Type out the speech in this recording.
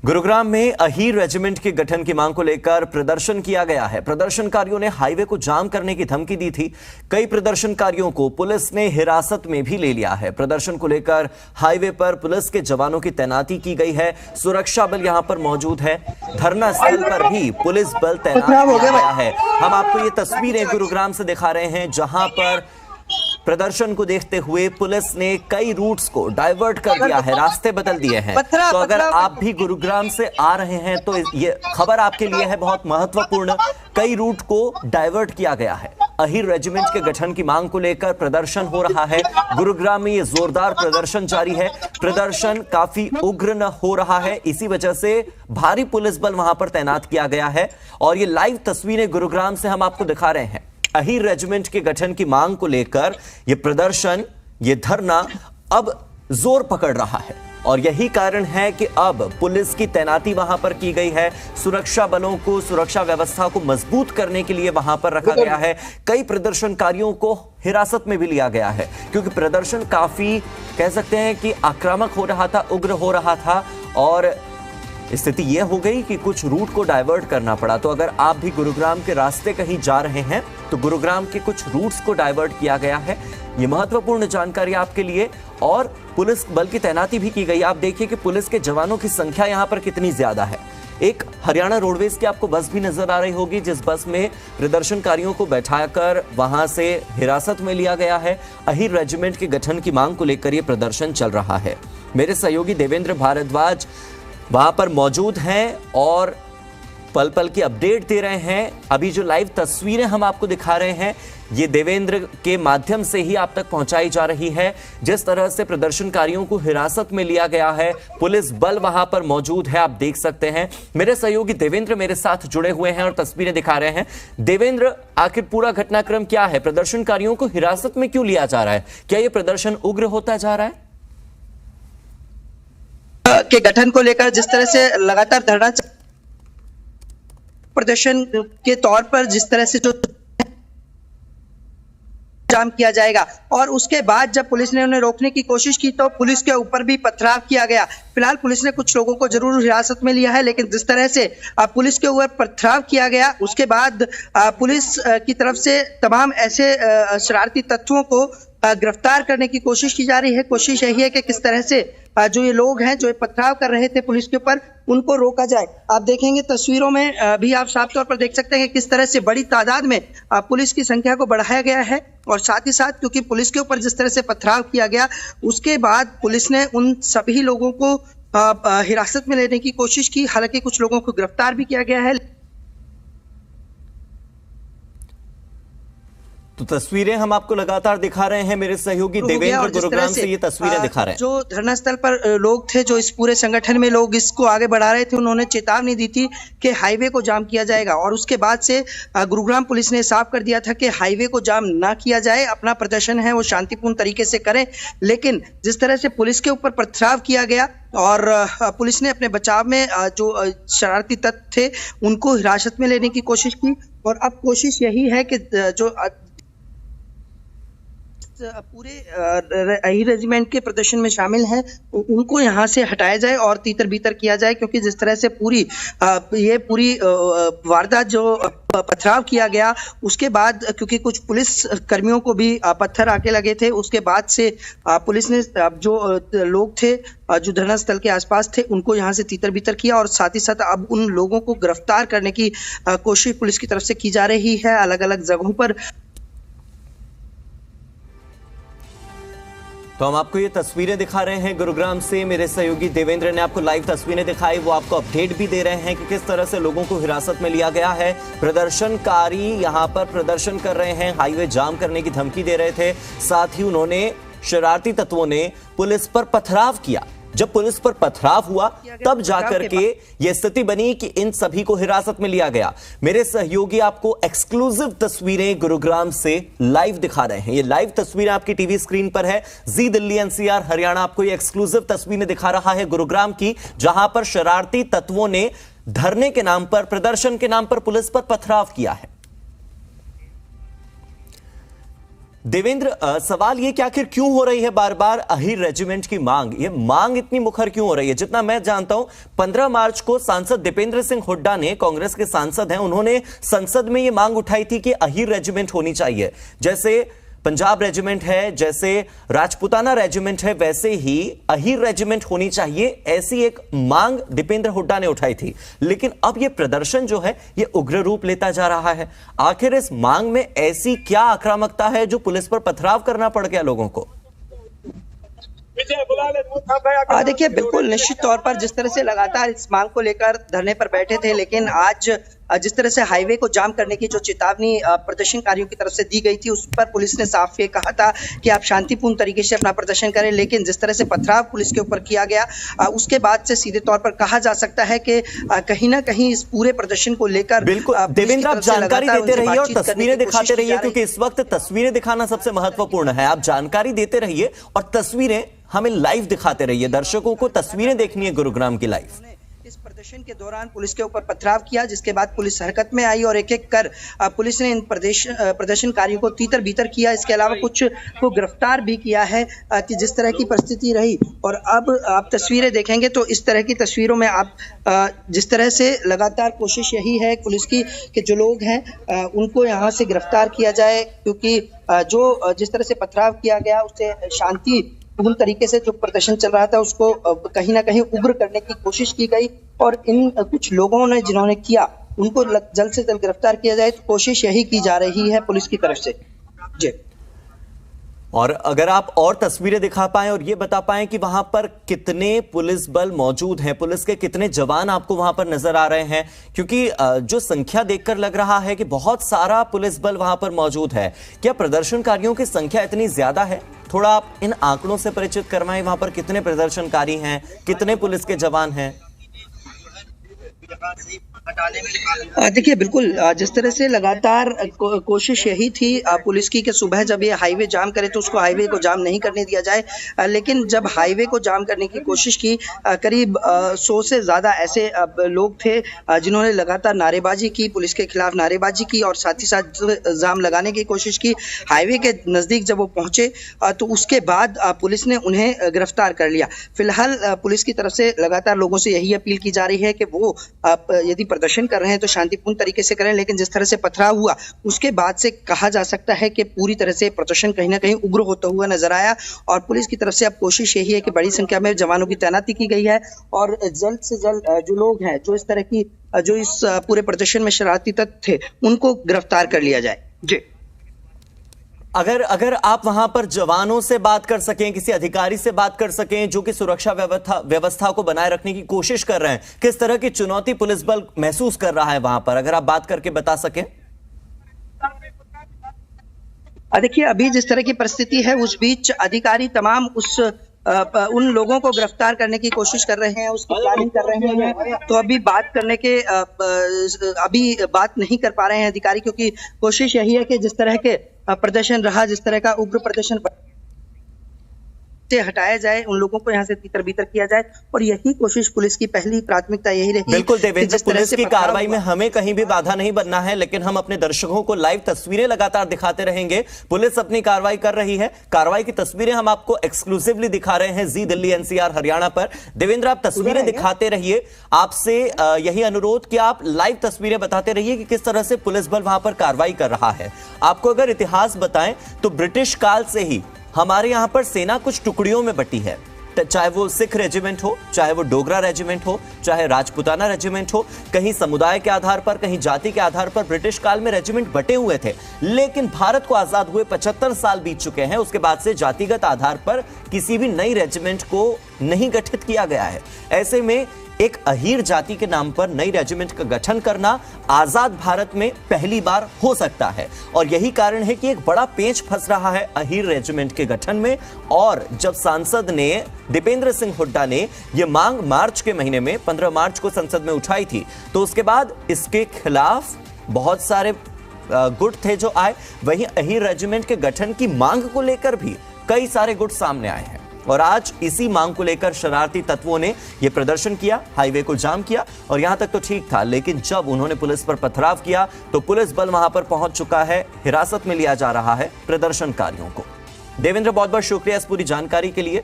गुरुग्राम में अहीर रेजिमेंट के गठन की मांग को लेकर प्रदर्शन किया गया है। प्रदर्शनकारियों ने हाईवे को जाम करने की धमकी दी थी। कई प्रदर्शनकारियों को पुलिस ने हिरासत में भी ले लिया है। प्रदर्शन को लेकर हाईवे पर पुलिस के जवानों की तैनाती की गई है। सुरक्षा बल यहां पर मौजूद है। धरना स्थल पर भी पुलिस बल तैनात किया गया है। हम आपको ये तस्वीरें गुरुग्राम से दिखा रहे हैं, जहां पर प्रदर्शन को देखते हुए पुलिस ने कई रूट्स को डाइवर्ट कर दिया है, रास्ते बदल दिए हैं। तो अगर आप भी गुरुग्राम से आ रहे हैं तो ये खबर आपके लिए है बहुत महत्वपूर्ण। कई रूट को डाइवर्ट किया गया है। अहीर रेजिमेंट के गठन की मांग को लेकर प्रदर्शन हो रहा है। गुरुग्राम में ये जोरदार प्रदर्शन जारी है। प्रदर्शन काफी उग्र न हो रहा है, इसी वजह से भारी पुलिस बल वहां पर तैनात किया गया है। और ये लाइव तस्वीरें गुरुग्राम से हम आपको दिखा रहे हैं। अहीर रेजिमेंट के गठन की मांग को लेकर यह प्रदर्शन, यह धरना अब जोर पकड़ रहा है और यही कारण है कि अब पुलिस की तैनाती वहां पर की गई है। सुरक्षा बलों को, सुरक्षा व्यवस्था को मजबूत करने के लिए वहां पर रखा गया है। कई प्रदर्शनकारियों को हिरासत में भी लिया गया है, क्योंकि प्रदर्शन काफी कह सकते हैं कि आक्रामक हो रहा था, उग्र हो रहा था और स्थिति यह हो गई कि कुछ रूट को डाइवर्ट करना पड़ा। तो अगर आप भी गुरुग्राम के रास्ते कहीं जा रहे हैं तो गुरुग्राम के कुछ रूट्स को डाइवर्ट किया गया है। यह महत्वपूर्ण जानकारी आपके लिए। और पुलिस बल की तैनाती भी की गई। आप देखिए कि पुलिस के जवानों की संख्या यहां पर कितनी ज्यादा है। एक हरियाणा रोडवेज की आपको बस भी नजर आ रही होगी, जिस बस में प्रदर्शनकारियों को बैठाकर वहां से हिरासत में लिया गया है। अहीर रेजिमेंट के गठन की मांग को लेकर यह प्रदर्शन चल रहा है। मेरे सहयोगी देवेंद्र भारद्वाज वहां पर मौजूद हैं और पल पल की अपडेट दे रहे हैं। अभी जो लाइव तस्वीरें हम आपको दिखा रहे हैं, ये देवेंद्र के माध्यम से ही आप तक पहुंचाई जा रही है। जिस तरह से प्रदर्शनकारियों को हिरासत में लिया गया है, पुलिस बल वहां पर मौजूद है, आप देख सकते हैं। मेरे सहयोगी देवेंद्र मेरे साथ जुड़े हुए हैं और तस्वीरें दिखा रहे हैं। देवेंद्र, आखिर पूरा घटनाक्रम क्या है? प्रदर्शनकारियों को हिरासत में क्यों लिया जा रहा है? क्या यह प्रदर्शन उग्र होता जा रहा है? के गठन को लेकर जिस तरह से लगातार धरना प्रदर्शन के तौर पर जिस तरह से जो जाम किया जाएगा, और उसके बाद जब पुलिस ने उन्हें रोकने की कोशिश की तो पुलिस के ऊपर भी पथराव किया गया। फिलहाल पुलिस ने कुछ लोगों को जरूर हिरासत में लिया है, लेकिन जिस तरह से पुलिस के ऊपर पथराव किया गया, उसके बाद पुलिस की तरफ से तमाम ऐसे शरारती तत्वों को गिरफ्तार करने की कोशिश की जा रही है। कोशिश यही है कि किस तरह से जो ये लोग हैं जो पथराव कर रहे थे पुलिस के ऊपर, उनको रोका जाए। आप देखेंगे तस्वीरों में भी आप साफ तौर पर देख सकते हैं कि किस तरह से बड़ी तादाद में पुलिस की संख्या को बढ़ाया गया है। और साथ ही साथ क्योंकि पुलिस के ऊपर जिस तरह से पथराव किया गया, उसके बाद पुलिस ने उन सभी लोगों को हिरासत में लेने की कोशिश की। हालांकि कुछ लोगों को गिरफ्तार भी किया गया है। तो तस्वीरें हम आपको लगातार दिखा रहे हैं। मेरे सहयोगी देवेंद्र गुरुग्राम से ये तस्वीरें दिखा रहे हैं। जो धरना स्थल पर लोग थे, जो इस पूरे संगठन में लोग इसको आगे बढ़ा रहे थे, उन्होंने चेतावनी दी थी कि हाईवे को जाम किया जाएगा। और उसके बाद से गुरुग्राम पुलिस ने साफ कर दिया था कि हाईवे को जाम ना किया जाए, अपना प्रदर्शन है वो शांतिपूर्ण तरीके से करें। लेकिन जिस तरह से पुलिस के ऊपर पथराव किया गया और पुलिस ने अपने बचाव में जो शरारती तत्व थे उनको हिरासत में लेने की कोशिश की। और अब कोशिश यही है कि जो पूरे अहीर रेजिमेंट के प्रदर्शन में शामिल हैं उनको यहाँ से हटाया जाए और तीतर बीतर किया जाए, क्योंकि जिस तरह से ये पूरी वारदात जो पथराव किया गया, उसके बाद क्योंकि कुछ पुलिस कर्मियों को भी पत्थर आके लगे थे, उसके बाद से पुलिस ने जो लोग थे जो धरना स्थल के आसपास थे उनको यहाँ से तीतर बीतर किया। और साथ ही साथ अब उन लोगों को गिरफ्तार करने की कोशिश पुलिस की तरफ से की जा रही है अलग अलग जगहों पर। तो हम आपको ये तस्वीरें दिखा रहे हैं गुरुग्राम से। मेरे सहयोगी देवेंद्र ने आपको लाइव तस्वीरें दिखाई, वो आपको अपडेट भी दे रहे हैं कि किस तरह से लोगों को हिरासत में लिया गया है। प्रदर्शनकारी यहां पर प्रदर्शन कर रहे हैं, हाईवे जाम करने की धमकी दे रहे थे। साथ ही उन्होंने, शरारती तत्वों ने पुलिस पर पथराव किया। जब पुलिस पर पथराव हुआ तब जाकर के यह स्थिति बनी कि इन सभी को हिरासत में लिया गया। मेरे सहयोगी आपको एक्सक्लूसिव तस्वीरें गुरुग्राम से लाइव दिखा रहे हैं। ये लाइव तस्वीरें आपकी टीवी स्क्रीन पर है। जी दिल्ली एनसीआर हरियाणा आपको ये एक्सक्लूसिव तस्वीरें दिखा रहा है गुरुग्राम की, जहां पर शरारती तत्वों ने धरने के नाम पर, प्रदर्शन के नाम पर पुलिस पर पथराव किया है। देवेंद्र, सवाल ये कि आखिर क्यों हो रही है बार बार अहीर रेजिमेंट की मांग? ये मांग इतनी मुखर क्यों हो रही है? जितना मैं जानता हूं 15 मार्च को सांसद दीपेंद्र सिंह हुड्डा ने, कांग्रेस के सांसद हैं, उन्होंने संसद में ये मांग उठाई थी कि अहीर रेजिमेंट होनी चाहिए। जैसे पंजाब रेजिमेंट है, जैसे राजपुताना रेजिमेंट है, वैसे ही अहीर रेजिमेंट होनी चाहिए, ऐसी एक मांग दीपेंद्र हुड्डा ने उठाई थी। लेकिन अब यह प्रदर्शन जो है ये उग्र रूप लेता जा रहा है। आखिर इस मांग में ऐसी क्या आक्रामकता है जो पुलिस पर पथराव करना पड़ गया लोगों को? देखिए, बिल्कुल निश्चित तौर पर जिस तरह से लगातार इस मांग को लेकर धरने पर बैठे थे, लेकिन आज जिस तरह से हाईवे को जाम करने की जो चेतावनी प्रदर्शनकारियों की तरफ से दी गई थी, उस पर पुलिस ने साफ ये कहा था कि आप शांतिपूर्ण तरीके से अपना प्रदर्शन करें। लेकिन जिस तरह से पथराव पुलिस के ऊपर किया गया, उसके बाद से सीधे तौर पर कहा जा सकता है कि कहीं ना कहीं इस पूरे प्रदर्शन को लेकर बिल्कुल देवेंद्र, आप जानकारी देते रहिए और तस्वीरें दिखाते रहिए, क्योंकि इस वक्त तस्वीरें दिखाना सबसे महत्वपूर्ण है। आप जानकारी देते रहिए और तस्वीरें हमें लाइव दिखाते रहिए। दर्शकों को तस्वीरें देखनी है गुरुग्राम की लाइव। इस प्रदर्शन के दौरान पुलिस के ऊपर पथराव किया, जिसके बाद पुलिस हरकत में आई और एक एक कर पुलिस ने इन प्रदर्शनकारियों को तीतर बीतर किया। इसके अलावा कुछ को गिरफ्तार भी किया है कि जिस तरह की परिस्थिति रही। और अब आप तस्वीरें देखेंगे तो इस तरह की तस्वीरों में आप जिस तरह से लगातार कोशिश यही है पुलिस की कि जो लोग हैं उनको यहाँ से गिरफ्तार किया जाए, क्योंकि जो जिस तरह से पथराव किया गया उससे शांति पूर्ण तरीके से जो प्रदर्शन चल रहा था उसको कहीं ना कहीं उग्र करने की कोशिश की गई। और इन कुछ लोगों ने जिन्होंने किया उनको जल्द से जल्द गिरफ्तार किया जाए, तो कोशिश यही की जा रही है पुलिस की तरफ से। जी, और अगर आप और तस्वीरें दिखा पाएं और ये बता पाएं कि वहां पर कितने पुलिस बल मौजूद हैं, पुलिस के कितने जवान आपको वहां पर नजर आ रहे हैं, क्योंकि जो संख्या देखकर लग रहा है कि बहुत सारा पुलिस बल वहां पर मौजूद है। क्या प्रदर्शनकारियों की संख्या इतनी ज्यादा है? थोड़ा आप इन आंकड़ों से परिचित करवाएं, वहां पर कितने प्रदर्शनकारी हैं, कितने पुलिस के जवान हैं? देखिए, बिल्कुल जिस तरह से लगातार कोशिश यही थी पुलिस की कि सुबह जब ये हाईवे जाम करे तो उसको हाईवे को जाम नहीं करने दिया जाए। लेकिन जब हाईवे को जाम करने की कोशिश की, करीब 100 से ज़्यादा ऐसे लोग थे जिन्होंने लगातार नारेबाजी की, पुलिस के खिलाफ नारेबाजी की और साथ ही साथ जाम लगाने की कोशिश की। हाईवे के नज़दीक जब वो पहुंचे तो उसके बाद पुलिस ने उन्हें गिरफ्तार कर लिया। फिलहाल पुलिस की तरफ से लगातार लोगों से यही अपील की जा रही है कि वो यदि प्रदर्शन कर रहे हैं तो शांतिपूर्ण तरीके से करें। लेकिन जिस तरह से पथराव हुआ उसके बाद से कहा जा सकता है कि पूरी तरह से प्रदर्शन कहीं ना कहीं उग्र होता हुआ नजर आया। और पुलिस की तरफ से अब कोशिश यही है कि बड़ी संख्या में जवानों की तैनाती की गई है और जल्द से जल्द जो लोग हैं जो इस तरह की जो इस पूरे प्रदर्शन में शरारती तत्व थे उनको गिरफ्तार कर लिया जाए। जी, अगर आप वहां पर जवानों से बात कर सकें, किसी अधिकारी से बात कर सकें जो कि सुरक्षा व्यवस्था को बनाए रखने की कोशिश कर रहे हैं, किस तरह की चुनौती पुलिस बल महसूस कर रहा है वहां पर, अगर आप बात करके बता सकें। देखिए, अभी जिस तरह की परिस्थिति है उस बीच अधिकारी तमाम उन लोगों को गिरफ्तार करने की कोशिश कर रहे हैं, उसकी प्लानिंग कर रहे हैं। तो अभी बात करने के अभी बात नहीं कर पा रहे हैं अधिकारी, क्योंकि कोशिश यही है कि जिस तरह के प्रदर्शन रहा, जिस तरह का उग्र प्रदर्शन से हटाया जाए, उन लोगों को यहाँ से तीतर बीतर किया जाए। और यही कोशिश पुलिस की पहली प्राथमिकता यही रही। बिल्कुल देवेंद्र, पुलिस की कार्रवाई में हमें कहीं भी बाधा नहीं बनना है, लेकिन हम अपने दर्शकों को लाइव तस्वीरें लगातार दिखाते रहेंगे। पुलिस अपनी कार्रवाई कर रही है, कार्रवाई की तस्वीरें हम आपको एक्सक्लूसिवली दिखा रहे हैं जी दिल्ली एनसीआर हरियाणा पर। देवेंद्र, आप तस्वीरें दिखाते रहिए, आपसे यही अनुरोध कि आप लाइव तस्वीरें बताते रहिए कि किस तरह से पुलिस बल वहां पर कार्रवाई कर रहा है। आपको अगर इतिहास बताएं तो ब्रिटिश काल से ही हमारे यहां पर सेना कुछ टुकड़ियों में बटी है, चाहे वो सिख रेजिमेंट हो, चाहे वो डोगरा रेजिमेंट हो, चाहे राजपुताना रेजिमेंट हो। कहीं समुदाय के आधार पर, कहीं जाति के आधार पर ब्रिटिश काल में रेजिमेंट बटे हुए थे। लेकिन भारत को आजाद हुए 75 साल बीत चुके हैं, उसके बाद से जातिगत आधार पर किसी भी नई रेजिमेंट को नहीं गठित किया गया है। ऐसे में एक अहीर जाति के नाम पर नई रेजिमेंट का गठन करना आजाद भारत में पहली बार हो सकता है। और यही कारण है कि एक बड़ा पेंच फंस रहा है अहीर रेजिमेंट के गठन में। और जब सांसद ने दीपेंद्र सिंह हुड्डा ने यह मांग मार्च के महीने में 15 मार्च को संसद में उठाई थी, तो उसके बाद इसके खिलाफ बहुत सारे गुट थे जो आए। वहीं अहीर रेजिमेंट के गठन की मांग को लेकर भी कई सारे गुट सामने आए हैं। और आज इसी मांग को लेकर शरारती तत्वों ने यह प्रदर्शन किया, हाईवे को जाम किया। और यहां तक तो ठीक था, लेकिन जब उन्होंने पुलिस पर पथराव किया तो पुलिस बल वहां पर पहुंच चुका है, हिरासत में लिया जा रहा है प्रदर्शनकारियों को। देवेंद्र, बहुत बहुत शुक्रिया इस पूरी जानकारी के लिए।